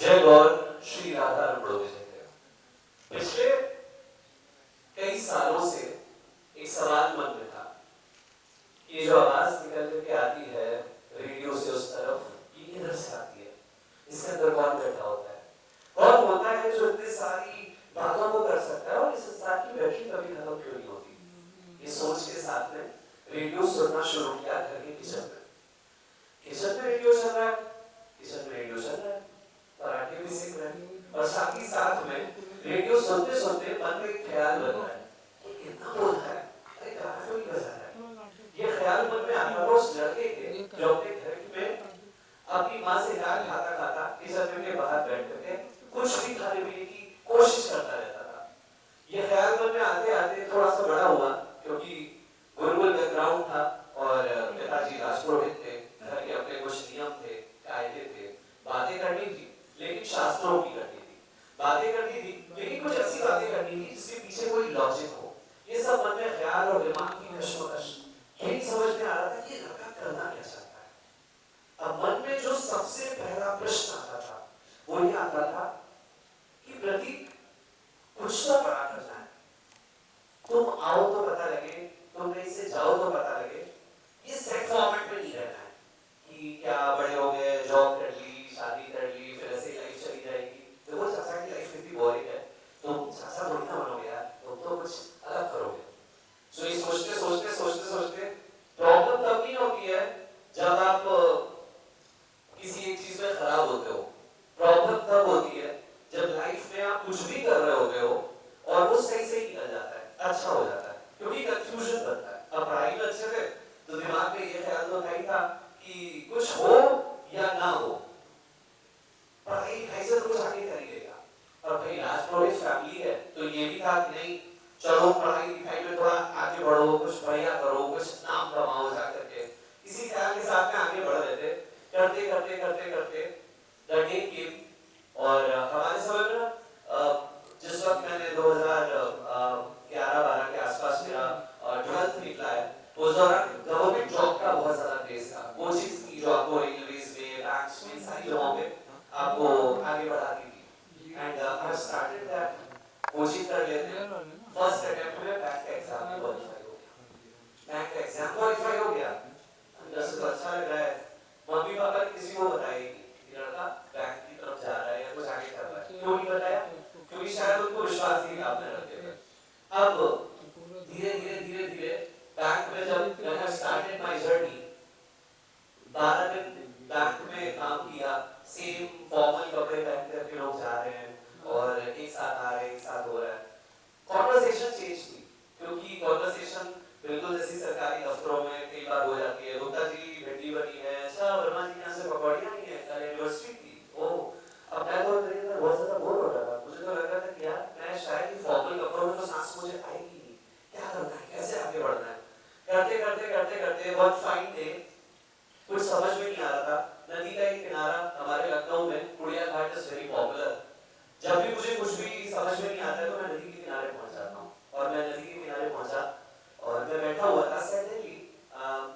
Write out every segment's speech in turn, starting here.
जय गौर श्री राधा रमण विजय। पिछले कई सालों से एक सवाल मन में था, ये जो आवाज निकल करके आती है रेडियो से उस तरफ, ये किधर से आती है, इसके अंदर कौन बैठा होता है, कौन होता है जो इतनी सारी बातों को कर सकता है, और इस संसार की बैटरी कभी खत्म क्यों नहीं होती। ये सोच के साथ में रेडियो सुनना शुरू किया घर के किचन में। किचन में रेडियो चल रहा है, किचन में रेडियो चल रहा है, पराठे भी सेक रहे हैं, और साथ ही साथ में रेडियो सुनते सुनते मन में एक ख्याल बन रहा है, ये कितना बोल रहा है, अरे गाना क्यों नहीं बजा रहा है। ये ख्याल मन में आता था उस लड़के के जो अपने घर में अपनी माँ से दाल खाता खाता किचन में के बाहर बैठ करके कुछ भी खाने पीने की कोशिश करता रहता था। ये ख्याल मन में आते आते थोड़ा सा बड़ा हुआ, क्योंकि गुरुकुल बैकग्राउंड था और पिताजी राजपुरोहित थे, घर के अपने कुछ नियम थे, कायदे थे, बातें करनी थी लेकिन शास्त्रों की करनी थी, बातें करनी थी लेकिन कुछ ऐसी बातें करनी थी जिसके पीछे कोई लॉजिक हो। ये सब मन में ख्याल और दिमाग की कश्मकश, यही समझ में आ रहा था कि लड़का करना क्या चाहता है। अब मन में जो सबसे पहला प्रश्न आता था वो ये आता था कि प्रतीक कुछ तो बड़ा करना है, तुम आओ तो पता लगे, तुम कहीं से जाओ तो पता लगे, ये सेट फॉर्मेट में नहीं रहना है कि क्या बड़े हो गए, जॉब कर ली, शादी कर ली, फिर ऐसे लाइफ चली जाएगी। देखो चाचा की लाइफ कितनी बोरिंग है, तुम चाचा थोड़ी ना बनोगे यार, तुम तो कुछ अलग करोगे। सो ये सोचते सोचते सोचते सोचते प्रॉब्लम तब नहीं होती है जब आप किसी एक चीज में खराब होते हो। प्रॉब्लम तब होती है जब लाइफ में आप कुछ भी कर रहे होते हो और वो सही से निकल जाता है, अच्छा हो जाता है, क्योंकि कंफ्यूजन बनता है। अब पढ़ाई में अच्छे थे तो दिमाग में ये ख्याल तो नहीं था कि कुछ हो या ना हो, पढ़ाई लिखाई से तो कुछ आगे कर ही लेगा। और भाई राजपुरोहित फैमिली है तो ये भी था कि नहीं चलो पढ़ाई लिखाई में थोड़ा आगे बढ़ो, कुछ बढ़िया करो, कुछ नाम कमाओ जा करके, इसी ख्याल के साथ में आगे बढ़ रहे थे। करते करते करते करते द डे केम, और हमारे समय में जिस वक्त मैंने 2011-12 के आसपास मेरा 12th निकला है, उस दौरान गवर्नमेंट जॉब का बहुत ज्यादा क्रेज था। कोचिंग की जो आपको रेलवेज में, बैंक्स में, सारी जगहों पे आपको आगे बढ़ाती थी। And I started that, coaching कर लेते, फर्स्ट अटेम्प्ट में बैंक का एग्जाम क्वालिफाई हो गया, बैंक का एग्जाम क्वालिफाई हो गया, अंदर से तो अच्छा लग रहा है। मम्मी पापा ने किसी को बताया कि लड़का बैंक की तरफ जा रहा है या कुछ आगे कर रहा है। क्यों नहीं बताया? क्योंकि शायद उनको विश्वास नहीं था अपने लड़के पे। अब धीरे धीरे धीरे धीरे बैंक में जब मैंने स्टार्टेड माय जर्नी, 12 दिन बैंक में काम किया, सेम फॉर्मल कपड़े पहन कर के लोग जा रहे हैं और एक साथ आ रहे हैं, एक साथ हो रहा है। कॉन्वर्सेशन चेंज हुई, क्योंकि कॉन्वर्सेशन बिल्कुल जैसी सरकारी दफ्तरों में कई बार हो जाती है, गुप्ता जी भिंडी बनी है, अच्छा वर्मा जी यहाँ से पकौड़ियाँ नहीं है, कल यूनिवर्सिटी थी, ओह। अब मैं तो बहुत ज्यादा बोर हो रहा था, मुझे तो लग रहा था कि यार मैं शायद फॉर्मल कपड़ों में तो सांस मुझे आएगी नहीं, क्या करना है, कैसे आगे बढ़ना है। करते करते करते करते वन फाइन डे कुछ समझ में नहीं आ रहा था। नदी का एक किनारा हमारे लखनऊ में, कुड़िया घाट इज वेरी पॉपुलर। जब भी मुझे कुछ भी समझ में नहीं आता है तो मैं नदी के किनारे पहुंच जाता हूँ, और मैं नदी के किनारे पहुंचा और मैं बैठा हुआ था। सडनली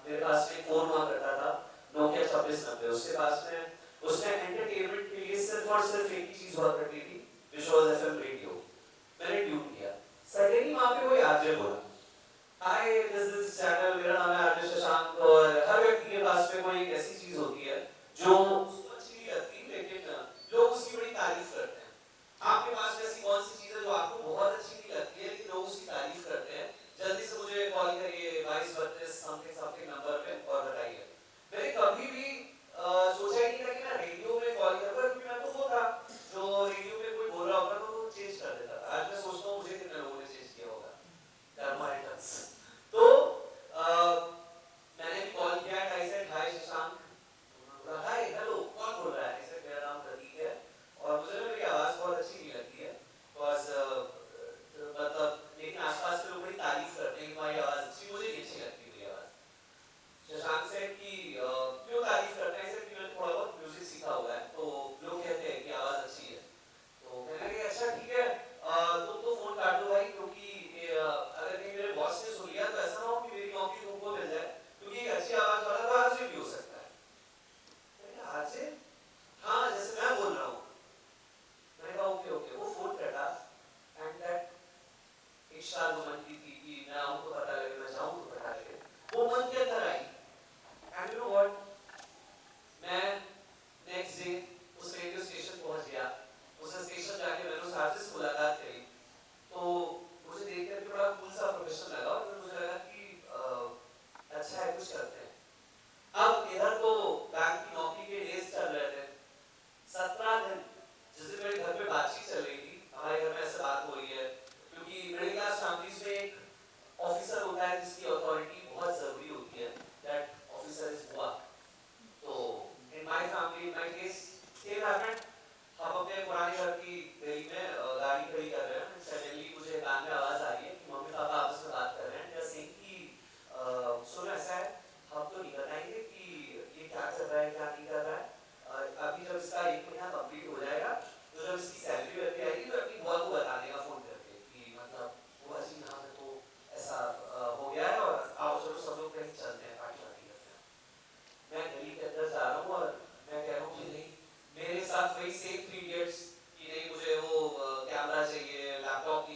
मेरे पास में फोन हुआ करता था, नोकिया 2690, उसके पास में उसमें एंटरटेनमेंट के लिए सिर्फ और सिर्फ एक ही चीज हुआ करती थी, विच वाज एफएम रेडियो। मैंने ट्यून किया, सडनली वहां पे कोई आरजे बोला, हाय दिस इज चैनल, मेरा नाम है आरजे शशांक। और हर व्यक्ति के पास में कोई एक ऐसी चीज होती है जो उसको अच्छी नहीं लगती लेकिन लोग उसकी बड़ी तारीफ करते हैं। आपके पास ऐसी कौन सी चीज है जो आपको बहुत अच्छी नहीं लगती है लेकिन लोग उसकी तारीफ करते हैं? जल्दी से मुझे कॉल करिए 2232 समथिंग समथिंग नंबर पे और बताइए। मैंने कभी भी सोचा ही नहीं था कि मैं रेडियो में कॉल करूंगा, क्योंकि मैं तो वो था जो रेडियो पे कोई बोल रहा होगा तो चेंज कर देता था। आज मैं सोचता हूँ मुझे कितने लोगों ने चेंज किया होगा।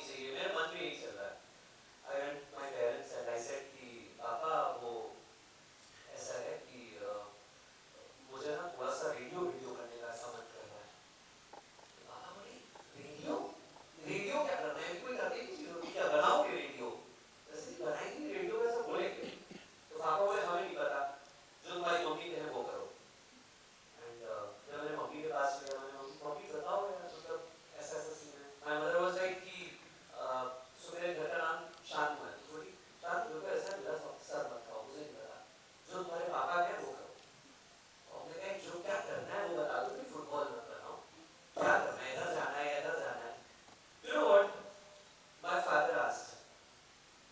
नहीं चाहिए, मेरे मन में यही चल रहा है। I went my parents and I said कि पापा वो ऐसा है कि मुझे ना थोड़ा सा रेडियो वीडियो करने का ऐसा मन कर रहा है। पापा बोले रेडियो, रेडियो क्या करना है, कोई करने की चीज होती, क्या बनाओगे रेडियो, जैसे कि बनाएंगे रेडियो कैसे बोलेंगे। तो पापा बोले हमें नहीं पता, जो तुम्हारी मम्मी कहे वो करो। एंड जब मैंने मम्मी के पास गया, मैंने मम्मी बताओ यार, मतलब ऐसा ऐसा सीन है। माय मदर वाज लाइक कि सो मेरे घर का नाम शांत है, थोड़ी शांत लोग ऐसा मिला सर मत खाओ, मुझे नहीं पता, जो तुम्हारे पापा कहे वो करो। और मैंने कहा जो क्या करना है वो बता दो, कि फुटबॉल मत बनाओ, क्या करना है, इधर जाना है इधर जाना है। You know what my father asked,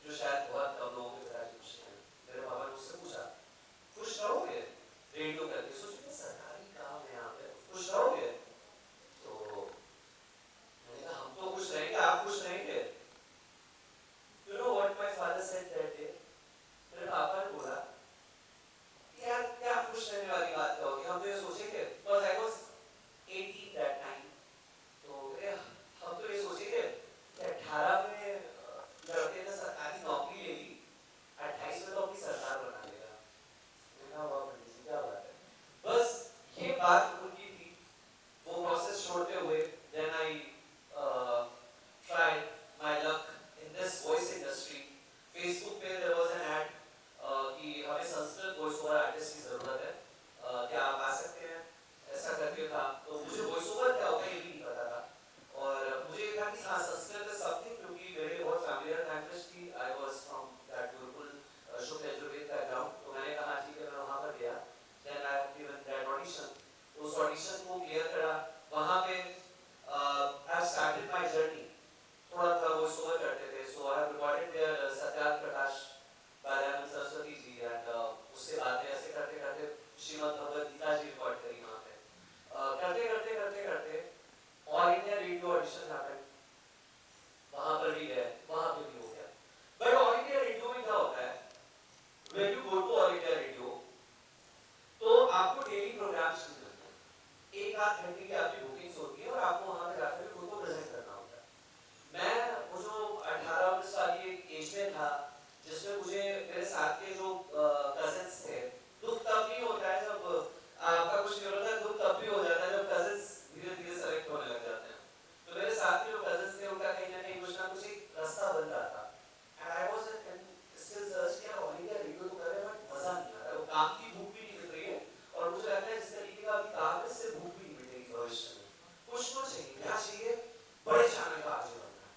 जो शायद बहुत कम लोगों के पिताजी पूछते हैं, मेरे पापा ने मुझसे पूछा खुश रहोगे रेडियो करके, सोचिए सरकारी काम है यहाँ पे, खुश रहोगे। तो मैंने कहा हम तो खुश रहेंगे, आप खुश रहेंगे। You know what my father said that day, मेरे पापा ने बोला यार क्या खुश रहने वाली बात करोगे, हम तो ये सोचेंगे, because I was 18 that time, तो हम तो ये सोचेंगे कि 18 में लड़के ने सरकारी नौकरी ले ली, 28 में तो अपनी सरकार बना लेगा। मैंने कहा वाह पंडित जी क्या बात है। बस ये बात उनकी थी। वो प्रोसेस छोड़ते हुए then I tried my luck in this voice industry. Facebook पे there was an ad कि हमें संस्कृत वॉइस ओवर आर्टिस्ट की जरूरत है, क्या आप आ सकते हैं, ऐसा करके था। तो मुझे वॉइस ओवर क्या होता है ये भी नहीं पता था, और मुझे ये था कि हाँ संस्कृत है समथिंग, क्योंकि मेरे बहुत फैमिलियर लैंग्वेज थी। I was from that gurukul Shukla Yajurveda background, तो मैंने कहा ठीक है मैं वहाँ पर गया। Then I have given that audition, उस ऑडिशन को क्लियर करा, वहाँ पे आई स्टार्टेड माय जर्नी। थोड़ा थोड़ा वॉइस ओवर करते थे, so I have recorded their Satyagraha Prakash Balanand Saraswati ji, and उससे बाद में ऐसे करते करते श्रीमद् भगवद गीता जी रिकॉर्ड करी वहाँ पे। करते करते करते करते all India radio audition happened, वहाँ पर भी गए, वहाँ पे भी हो गया। बट ऑल इंडिया रेडियो में क्या होता है, when you go to All India Radio तो आपको डेली प्रोग्राम्स मिलते हैं, एक आध घंटे की आपकी बुकिंग्स होती है और आपको वहाँ पे जाकर खुद को प्रेजेंट करना होता है। मैं वो जो 18-19 साल की एज में था, जिसमें मुझे मेरे साथ के जो कजिन्स थे, दुख तब नहीं होता है जब आपका कुछ नहीं होता है, दुख तब भी हो जाता है जब कजिन्स धीरे धीरे सेलेक्ट होने लग जाते हैं। तो मेरे साथ के जो कजिन्स थे उनका कहीं ना कुछ एक रास्ता बन रहा था, and I was still search कि ऑल इंडिया रेडियो तो कर रहे हैं बट मजा नहीं आ रहा है, वो काम की भूख भी नहीं मिल रही है, और मुझे लगता है जिस तरीके का अभी काम है इससे भूख भी नहीं मिलेगी भविष्य में। कुछ तो चाहिए, क्या चाहिए, बड़े चैनल का आरजे बनना है।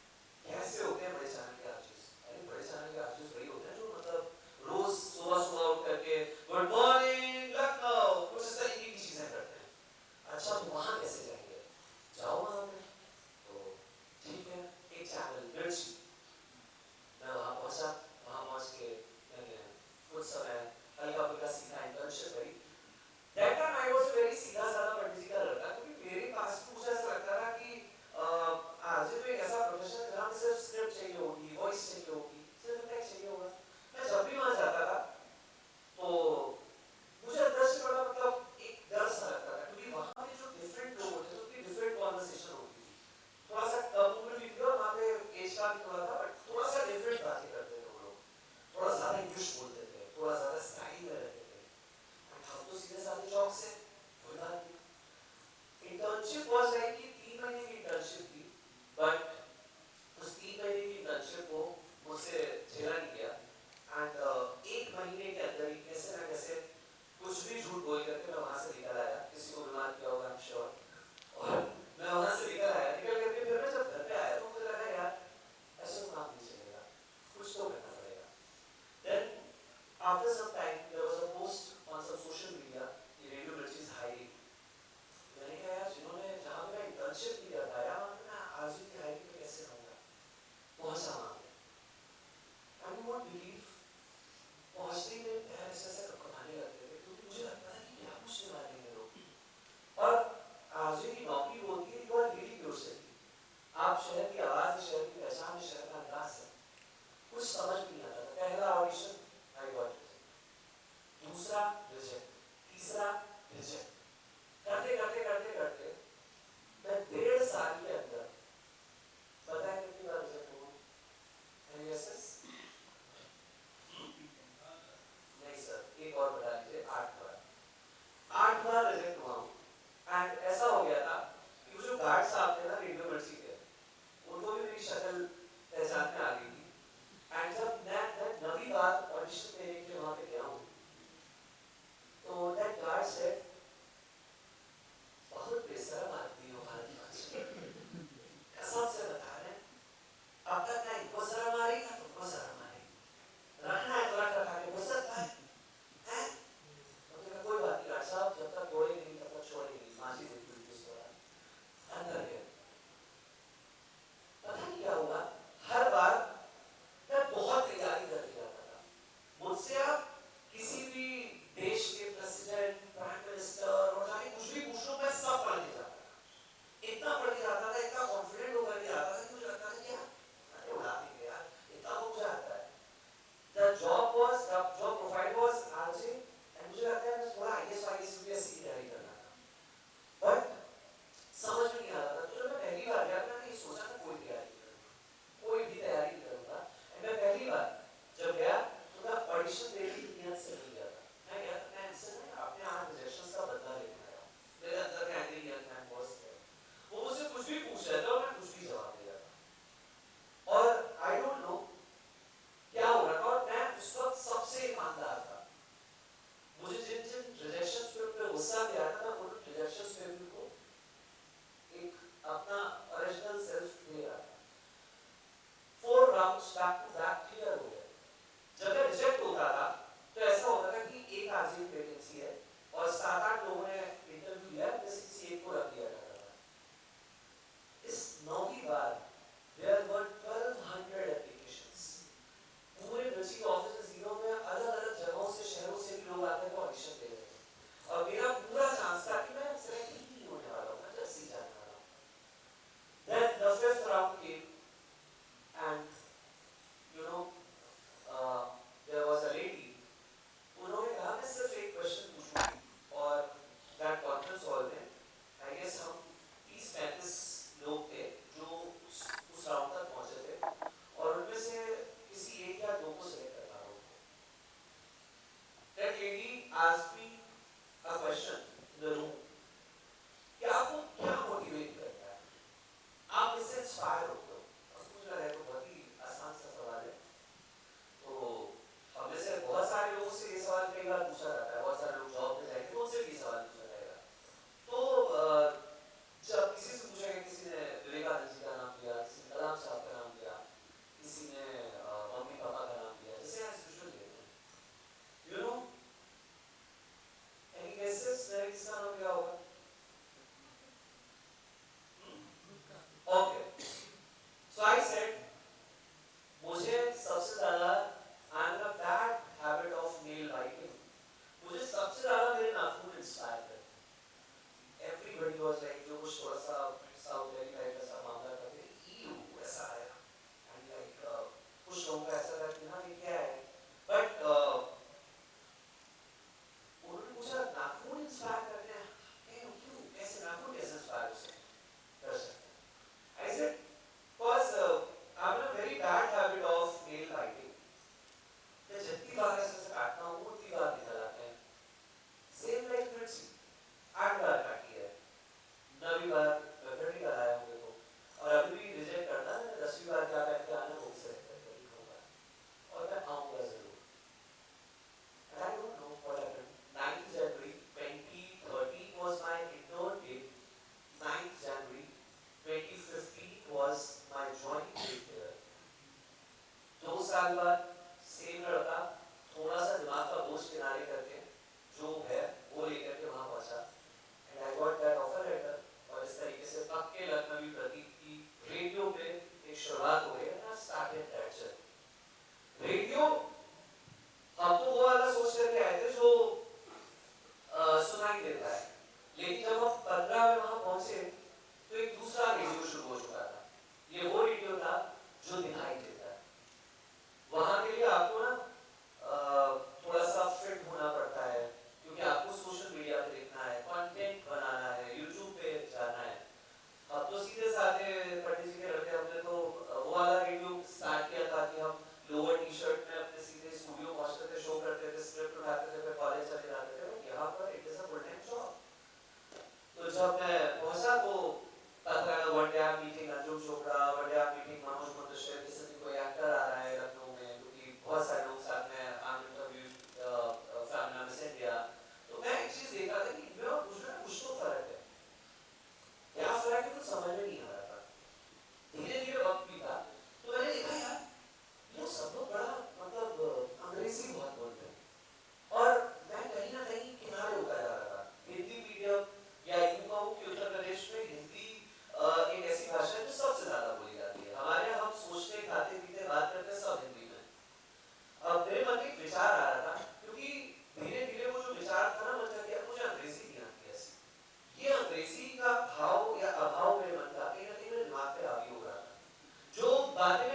कैसे होते हैं बड़े चैनल के आरजे? अरे बड़े चैनल के आरजे वही होते हैं जो मतलब रोज सुबह सुबह उठ करके गुड मॉर्निंग लखनऊ, कुछ इस तरीके की चीजें करते हैं। अच्छा तो वहां कैसे जाएंगे, जाओ वहां पे, तो ठीक है एक चैनल मिर्ची, मैं वहां पहुंचा, वहां पहुंच के मैंने कुछ समय हल्का फुल्का सीखा, इंटर्नशिप करी। That time I was very सीधा साधा पंडित जी का लड़का, क्योंकि मेरे पास मुझे ऐसा लगता था कि आरजे तो एक ऐसा प्रोफेशन है जहाँ पे सिर्फ स्क्रिप्ट चाहिए होगी, वॉइस चाहिए होगी, सिर्फ टेक्स्ट चाहिए होगा। मैं जब भी वहाँ जाता था तो मुझे अंदर से बड़ा मतलब एक डर सा लगता था, क्योंकि वहाँ पे जो डिफरेंट लोग होते थे उनकी डिफरेंट कॉन्वर्सेशन होती थी। थोड़ा सा कम उम्र भी थी और वहाँ पे एज का भी थोड़ा था, बट थोड़ा सा डिफरेंट बातें करते थे वो लोग, थोड़ा ज्यादा इंग्लिश बोलते थे, थोड़ा ज्यादा स्टाइल में रहते थे। हम तो सीधे साधे चौक से, कोई बात नहीं। इंटर्नशिप वाज लाइक कि 3 महीने की इंटर्नशिप थी, बट उस 3 महीने की इंटर्नशिप को मुझसे झेला नहीं गया, एंड 1 महीने के अंदर ही कैसे ना कैसे कुछ भी झूठ बोल करके मैं वहां से निकल आया। किसी को बीमार किया होगा आई एम श्योर, और मैं वहां से निकल आया। निकल करके फिर मैं जब घर पे आया तो मुझे लगा यार ऐसे तो काम नहीं चलेगा, कुछ तो करना पड़ेगा। Then after some time there was a post on some social media कि रेडियो मिर्ची is hiring। मैंने कहा यार जिन्होंने जहाँ पे मैं इंटर्नशिप किया था यार वहाँ पे मैं आरजे की हायरिंग पे कैसे रहूँगा। पहुँचा वहाँ पे, and you won't believe, पहुँचते ही मेरे पैर ऐसे ऐसे कपकपाने लगते थे, क्योंकि मुझे लगता था कि क्या पूछने वाले हैं लोग। और आरजे की नौकरी होती है, you are leading your city, आप शहर की आवाज है, शहर की पहचान है, शहर का अंदाज है। कुछ समझ नहीं आता था। पहला ऑडिशन आई गॉट इट, पहचान में आ गई थी। एंड जब मैं नवी बार ऑडिशन देने के लिए वहां पे गया हूँ, तो दैट गार्ड सेड, बहुत बेशरम आदमी हो भारत भाषा, कसम से बता रहे हैं, अब तक ना इनको शर्म आ रही ना तुमको शर्म आ रही, रखना है तो रख रखा के घुस सकता है? तो मैंने कोई बात नहीं गार्ड साहब, जब तक तोड़े नहीं तब तक छोड़े नहीं, मांझी देती हुई उस दौरान अंदर गए। पता नहीं क्या हुआ, हर बार मैं बहुत तैयारी करके जाता था। मुझसे आप किसी भी देश के प्रेसिडेंट, प्राइम मिनिस्टर और जाने कुछ भी पूछ लो, मैं सब पढ़ के जाता था। इतना पढ़ के जाता था, इतना कॉन्फिडेंट होकर के जाता था कि मुझे लगता था कि यार अरे उड़ा देंगे यार, इतना हो जाता है। The job profile was RJ, and मुझे लगता है मैं थोड़ा IAS UPSC की तैयारी करना था, बट समझ में नहीं आ रहा था। तो जब मैं पहली बार गया, मैंने ये सोचा था कोई तैयारी करूंगा, कोई भी तैयारी नहीं करूंगा। एंड मैं पहली बार जब गया तो मैं ऑडिशन देने की नियत से नहीं गया था। मैं गया था, मैं इनसे ना अपने आप रिजेक्शंस का बदला लेने आया हूँ। मेरे अंदर का एंग्री यंग मैन बॉस है, वो मुझसे कुछ भी पूछ रहा था और मैं कुछ भी जवाब दे रहा था, और आई डोंट नो क्या हो रहा था। और मैं उस वक्त सबसे ईमानदार था। मुझे जिन जिन रिजेक्शंस पे गुस्सा भी आया था, मैं उन रिजेक्शंस पे भी को एक अपना ओरिजिनल सेल्फ दे रहा था। 4 rounds back to back clear हो गए। जब मैं रिजेक्ट होता था तो ऐसा होता था कि एक आरजी की वैकेंसी है और 7-8 लोगों ने इंटरव्यू लिया, जैसे किसी एक को रख दिया जाता था। इस 9वीं बार there were 1200 applications। पूरे मिर्ची ऑफिस जीरो में अलग-अलग जगहों से, शहरों से भी लोग आते थे ऑडिशन दे रहे थे, और मेरा पूरा चांस था कि मैं सेलेक्ट ही नहीं होने वाला हूं, मैं जल्दी जाने वाला हूं। Then the 5th round came, and you know there was a lady, उन्होंने कहा मैं सिर्फ एक क्वेश्चन पूछूंगी, और दैट कॉन्फ्रेंस हॉल में आई गेस हम 30-35 लोग थे जो उस राउंड तक पहुंचे थे, और उनमें से किसी एक या दो को सिलेक्ट करना होगा। That lady asked me a question in the room कि आपको क्या मोटिवेट करता है, आप इससे इंस्पायर होते हो? और मुझे लगा तो बहुत ही आसान सा सवाल है। तो हम में से बहुत सारे लोगों से ये सवाल कई बार पूछा जाता है, बहुत सारे लोग जॉब पे जाएंगे तो उनसे भी सवाल पूछा जाएगा। तो जब किसी से पूछेंगे, किसी ने विवेकानंद जी का नाम लिया, किसी ने कलाम साहब का नाम लिया, किसी ने मम्मी पापा का नाम लिया, जैसे आज यूजुअली लेते हैं, यू नो एनी गेसेस मेरे किसका नाम लिया होगा? ओके, सो आई सेड मुझे सबसे ज्यादा I am a bad habit of nail biting, मुझे सबसे ज्यादा मेरे नाखून इंस्पायर करते हैं। एवरीबॉडी वाज लाइक, जो कुछ थोड़ा सा साउथ दिल्ली टाइप का सा मामला करते यू ऐसा आया, एंड लाइक कुछ लोगों का ऐसा था कि हाँ ये क्या है, बट उन्होंने पूछा नाखून इंस्पायर करते हैं क्यों, कैसे नाखून कैसे इंस्पायर कर सकते हैं? I said, because I'm in a very bad habit of nail biting. मैं जितनी बार ऐसे काटता हूँ उतनी बार निकल आते हैं। Same like मिर्ची, 8 बार काटी है, 9वीं बार मैं फिर निकल आया हूँ देखो, और अभी भी रिजेक्ट करना है, 10वीं बार क्या करके आना वो से कभी होगा, और मैं आऊँगा जरूर। And I don't know what happened. 9th January 2013 was my intern date. 9th January 2015 was my joining date there. 2 साल बाद सेम लड़का थोड़ा सा दिमाग का बोझ किनारे करके जो है वो लेकर के वहां पहुंचा, and I got that offer letter, और इस तरीके से पक्के लखनवी प्रतीक की रेडियो पे एक शुरुआत हो गई, and I started that journey. Radio हम तो वो वाला सोच करके आए थे जो सुनाई देता है, लेकिन जब हम 15 में वहां पहुंचे तो एक दूसरा रेडियो शुरू हो चुका था। ये वो रेडियो था जो दिखाई देता है। वहां के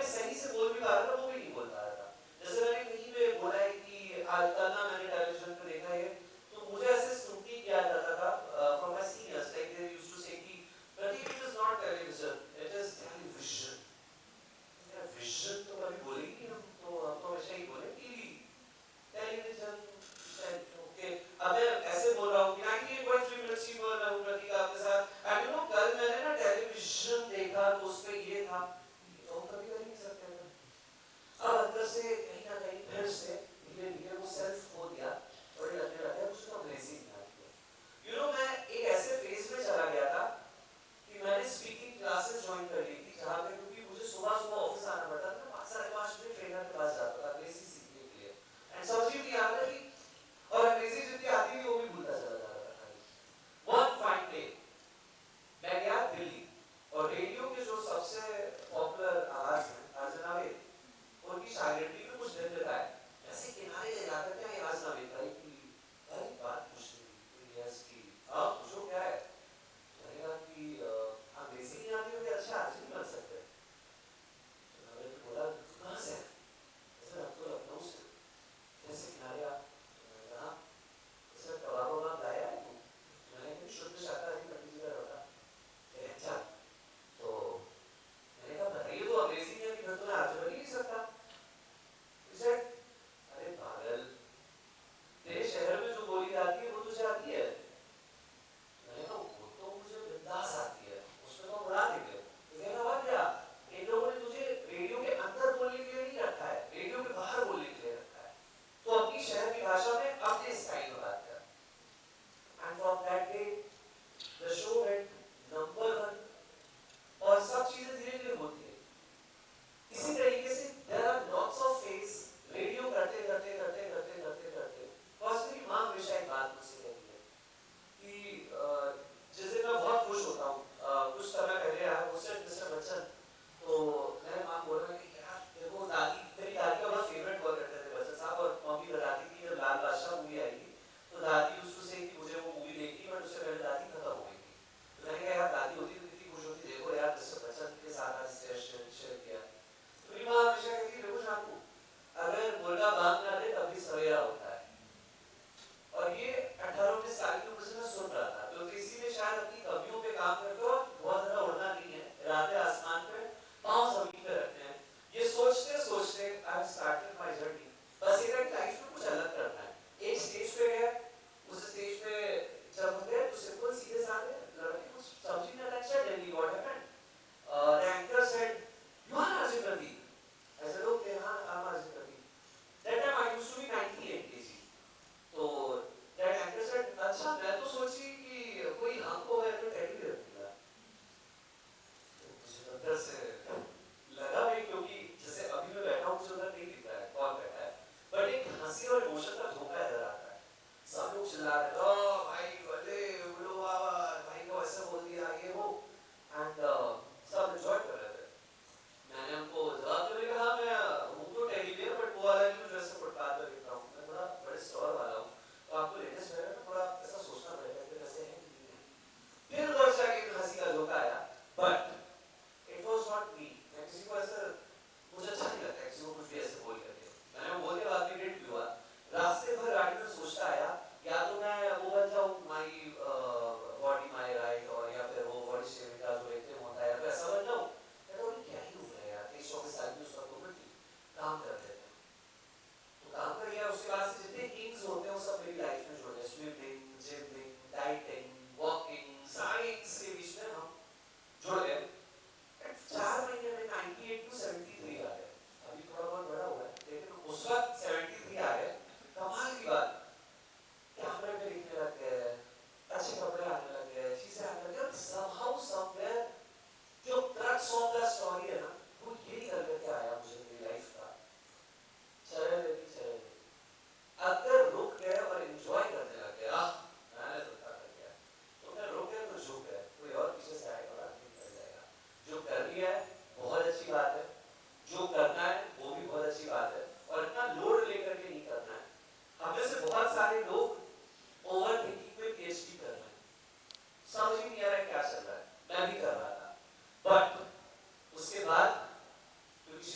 मैं सही से बोल भी पा रहा था वो भी नहीं बोल पा रहा था। जैसे मैंने कहीं पे बोला है कि आजकल ना मैंने टेलीविजन पे देखा है, तो मुझे ऐसे सुनती किया जाता था from my seniors, like they used to say कि Prateek it is not television, it is television. यार विजन तो कभी बोलेगी हम तो हमेशा ही बोले टीवी, टेलीविजन। ओके, अब मैं ऐसे बोल रहा हूँ कि 98.3 मिनट्स की बोल रहा हूँ प्रतीक आपके साथ, एंड यू नो कल मैंने ना टेलीविजन देखा तो उस पे ये था, तो कभी कर नहीं सकते थे। अब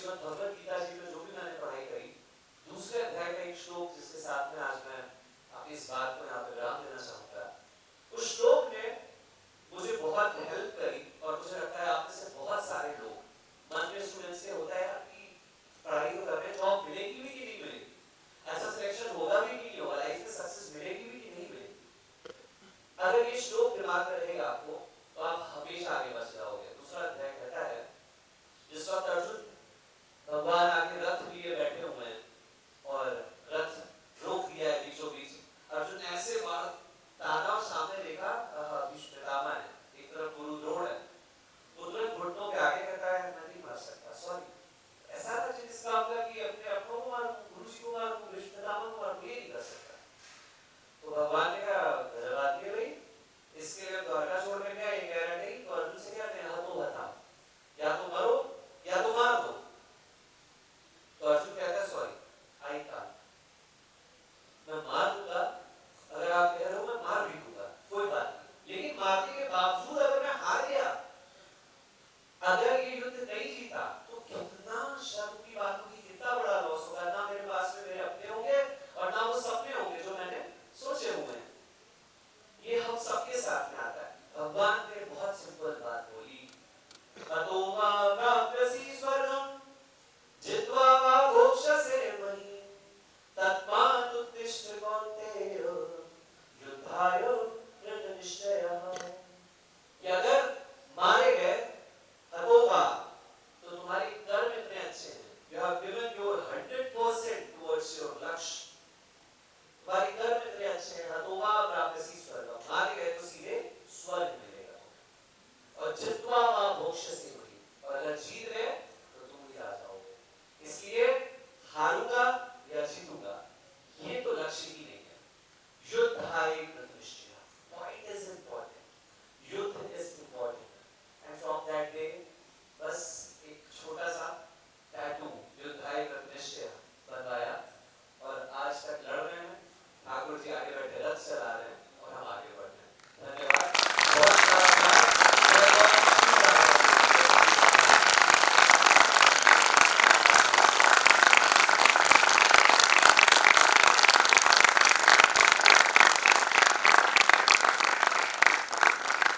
श्रीमद् भगवत गीता जी में जो भी मैंने पढ़ाई करी, दूसरे अध्याय का एक श्लोक जिसके साथ में आज मैं आपकी इस बात को यहाँ पे विराम देना चाहूंगा, उस श्लोक ने मुझे बहुत हेल्प करी और मुझे लगता है आप